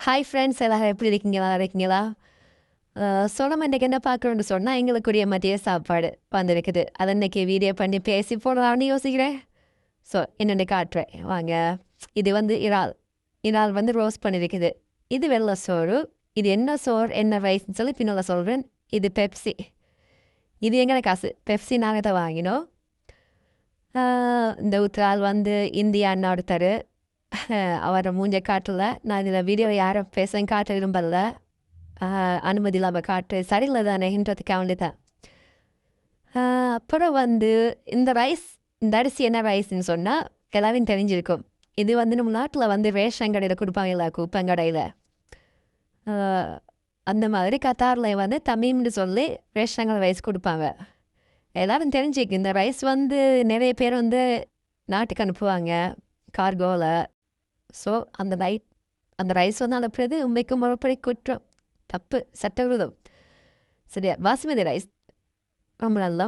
Hi friends எல்லாரும் எப்படி இருக்கீங்க நல்லா இருக்கீங்களா சொன்ன இன்றைக்கி என்ன பார்க்குறோன்னு சொன்னால் எங்களுக்குரிய மதிய சாப்பாடு வந்திருக்குது அதை இன்றைக்கி வீடியோ பண்ணி பேசி போடலாம்னு யோசிக்கிறேன். ஸோ என்னென்னு காட்டுறேன் வாங்க. இது வந்து இறால் வந்து ரோஸ்ட் பண்ணியிருக்குது. இது வெள்ளை சோறு. இது என்ன சோறு என்ன ரைஸ்ன்னு சொல்லி பின்னால் சொல்கிறேன். இது பெப்சி. இது எங்களை காசு பெப்சி நாங்கள் தான் வாங்கினோம். இந்த உத்தரால் வந்து இந்தியா ஒருத்தர் அவரை மூஞ்ச காட்டல. நான் இதில் வீடியோ யாரும் பேச காட்ட விரும்பல. அனுமதி இல்லாமல் காட்டு சரியில்லை தானேன்றதுக்கு அவனு தான். அப்புறம் வந்து இந்த அரிசி என்ன ரைஸ்ன்னு சொன்னால் எல்லாரும் தெரிஞ்சிருக்கும். இது வந்து நம்ம நாட்டில் வந்து ரேஷன் கடையில் கொடுப்பாங்கல்ல, குப்பங்கடையில். அந்த மாதிரி கத்தாரில் வந்து தமீம்னு சொல்லி ரேஷன் கடை ரைஸ் கொடுப்பாங்க. எல்லோரும் தெரிஞ்சிருக்கு. இந்த ரைஸ் வந்து நிறைய பேர் வந்து நாட்டுக்கு அனுப்புவாங்க கார்கோவில். ஸோ அந்த ரைஸ் வந்து அனுப்புறது உண்மைக்கு முறைப்படி குற்றம், தப்பு, சட்டவிரோதம். சரியா? பாசுமதி ரைஸ் ரொம்ப நல்லா.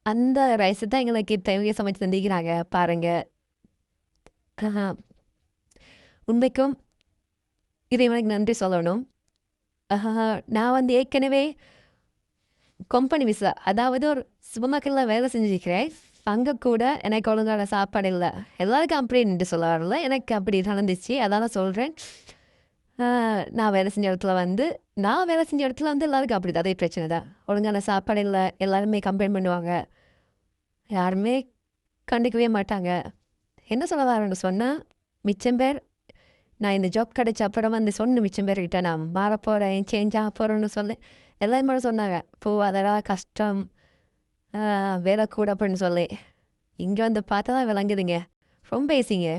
அந்த ரைஸை தான் எங்களுக்கு தேவையை சமைச்சு தந்திக்கிறாங்க பாருங்கள். உண்மைக்கும் இறைவனுக்கு நன்றி சொல்லணும். நான் வந்து ஏற்கனவே கம்பெனி விசா, அதாவது ஒரு சுபமக்களில் வேலை செஞ்சுருக்கிறேன். அங்கே கூட எனக்கு ஒழுங்கான சாப்பாடு இல்லை. எல்லாருக்கும் அப்படின்னு சொல்ல வரல, எனக்கு அப்படி நடந்துச்சு. அதான் சொல்கிறேன். நான் வேலை செஞ்ச இடத்துல வந்து எல்லாருக்கும் அப்படி தான், அதே பிரச்சனை தான். ஒழுங்கான சாப்பாடு இல்லை, எல்லாருமே கம்ப்ளைண்ட் பண்ணுவாங்க, யாருமே கண்டுக்கவே மாட்டாங்க. என்ன சொல்ல வரேன்னு சொன்னால், மிச்சம் பேர் நான் இந்த ஜாப் கிடைச்ச அப்புறம் வந்து மிச்சம் பேர்கிட்ட நான் மாற போகிறேன், சேஞ்ச் ஆக போகிறேன்னு சொல்லி எல்லாருமே சொன்னாங்க. அதெல்லாம் கஷ்டம், வேலை கூட அப்படின்னு சொல்லி. இங்கே வந்து பார்த்தா தான் விளங்குதுங்க. ரொம்ப ஈஸிங்க.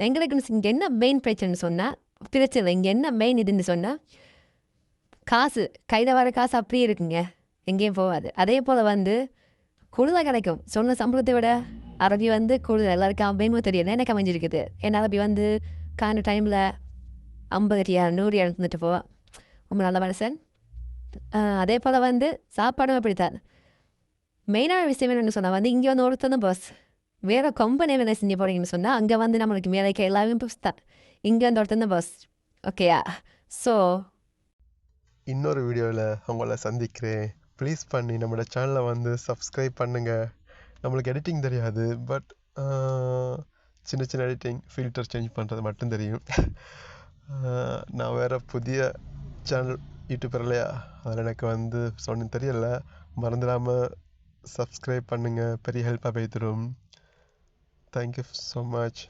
எங்களுக்கு இங்கே என்ன மெயின் பிரச்சனைன்னு சொன்னால், பிரச்சனை இங்கே என்ன மெயின் இதுன்னு சொன்னால், காசு கையில் வர காசு அப்படியே இருக்குங்க, எங்கேயும் போகாது. அதே போல் வந்து கூடுதலாக கிடைக்கும். சொன்ன சம்பளத்தை விட அரபி வந்து கூடுதல் எல்லாருக்கும் அமையும் தெரியல. எனக்கு அமைஞ்சிருக்குது. என் அரபி வந்து காண டைமில் 50 ரியால் 100 ரியால் இருந்துட்டு போவான். ரொம்ப நல்ல மனுஷன். அதே போல் வந்து சாப்பாடும் அப்படித்தான். மெயினான விஷயம் என்னென்னு சொன்னால் வந்து இங்கே வந்து ஒருத்தர் பாஸ். வேறு கம்பெனி வேலை செஞ்சு போகிறீங்கன்னு சொன்னால் அங்கே வந்து நம்மளுக்கு வேலைக்கு எல்லாமே பாஸ் தான். இங்கே வந்து ஒருத்தர் பாஸ். ஓகேயா? ஸோ இன்னொரு வீடியோவில் உங்களை சந்திக்கிறேன். ப்ளீஸ் பண்ணி நம்மளோட சேனலை வந்து சப்ஸ்கிரைப் பண்ணுங்கள். நம்மளுக்கு எடிட்டிங் தெரியாது, பட் சின்ன சின்ன எடிட்டிங் ஃபில்டர் சேஞ்ச் பண்ணுறது மட்டும் தெரியும். நான் வேறு புதிய சேனல் யூடியூபர் இல்லையா, அதில் எனக்கு வந்து சொன்ன தெரியலை. மறந்துடாமல் சப்ஸ்கிரைப் பண்ணுங்கள், பெரிய ஹெல்ப்பாக போய் தரும். Thank you so much.